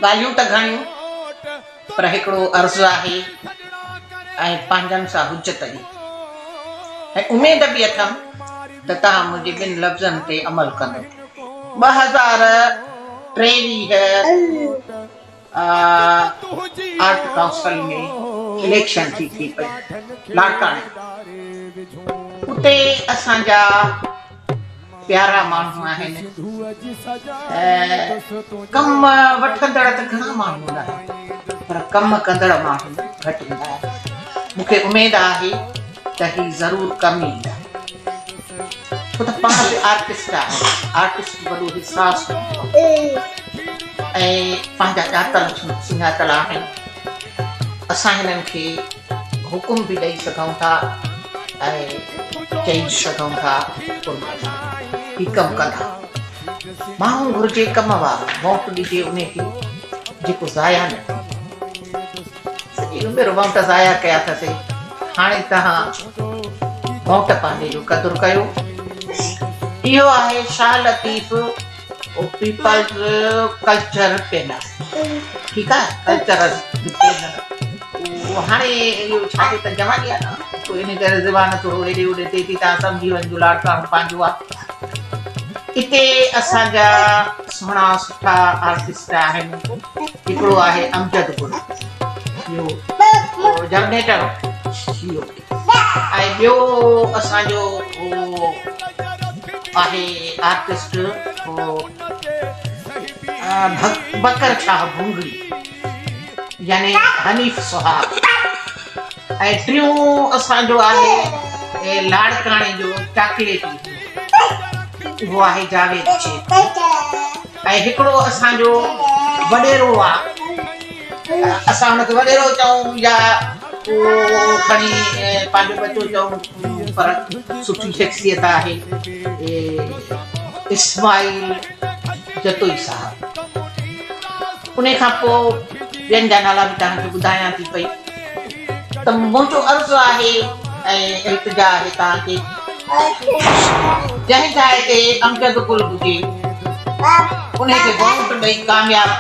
ॻाल्हियूं त घणियूं पर हिकिड़ो अर्ज़ु आहे ऐं पंहिंजनि सां हुजत जी ऐं उमेद बि अथमि त तव्हां मुंहिंजे ॿिनि लफ़्ज़नि ते अमल कंदो। 2023 आर्ट काउंसल में इलेक्शन थी पई लाड़काणे। उते असांजा प्यारा माण्हू आहिनि, कम वठंदड़ त घणा माण्हू हूंदा आहिनि पर कम कंदड़ माण्हू घटि हूंदा आहिनि। मूंखे उमेद आहे त ही ज़रूरु कमु ईंदा छो त पाण बि आर्टिस्ट आहे। आर्टिस्ट वॾो हिसास ऐं पंहिंजा ॼातल सुञातल आहिनि। असां हिननि खे हुकुम बि ॾेई सघूं था ऐं चई सघूं था ही कमु कंदा। माण्हू घुरिजे कम वारो, वोट ॾिजे उनखे जेको ज़ाया न सॼी उमिरि वोट ज़ाया कया अथसीं। हाणे तव्हां वोट पंहिंजे जो क़दुरु कयो। इहो आहे Shah Latif people's cultural panel, ठीकु आहे, कल्चरल पीनल। हाणे इहो छा त जवानी आहे न, पोइ इन करे ज़बान थोरो हेॾे होॾे थिए थी, तव्हां सम्झी वञिजो लाड़काणो पंहिंजो आहे। हिते असांजा सुहिणा सुठा आर्टिस्ट आहिनि। हिकिड़ो आहे अमजद गुल, इहो जनरेटर इहो, ऐं ॿियो असांजो आहे आर्टिस्ट बकर शाह भुंगड़ी यानी हनीफ सुहाग। ऐं टियों असांजो आहे लाड़काणे जो चॉकलेटी, उहो आहे जावेद शेख। ऐं हिकिड़ो असांजो वॾेरो आहे, असां हुनखे वॾेरो चऊं या खणी पंहिंजो बच्चो चऊं पर सुठी शख़्सियत आहे, इस्माइल जतोई साहब। उन खां पोइ ॿियनि जा नाला बि तव्हांखे ॿुधायां थी पई। त मुंहिंजो अर्ज़ु आहे ऐं इल्तिजा आहे तव्हांखे, जंहिं जाइ ते अमजद गुल हुजे उनखे वोट ॾेई कामयाब,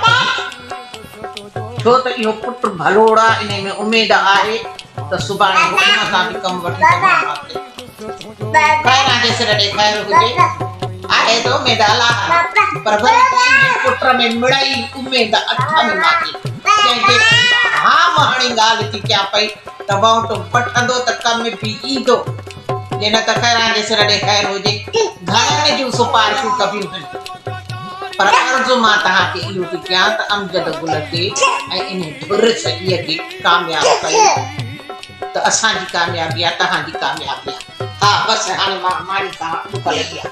छो त इहो पुट भलोड़ा। इन में उमेद आहे त सुभाणे हुन सां बि कमु वठी सघंदासीं। खैरां जे सिर ॾे ख़ैर हुजे आहे त उमेद अलाह, पर वरी पुट में मिड़ई उमेद अथनि मांखे। जंहिंखे हा मां हाणे ॻाल्हि थी कयां पई त वोट वठंदो त कम बि ईंदो, जे न त खैरां जे सिर ॾे ख़ैर हुजे। घणनि जूं सिफारिशूं कबियूं आहिनि पर अर्ज़ु मां तव्हांखे इहो थी कयां त अमजद गुल खे ऐं इन धुर सॼीअ खे कामयाब कयो त असांजी कामयाबी आहे, तव्हांजी कामयाबी आहे। हा बसि हाणे मां माणी सां ॾुक लही आहे।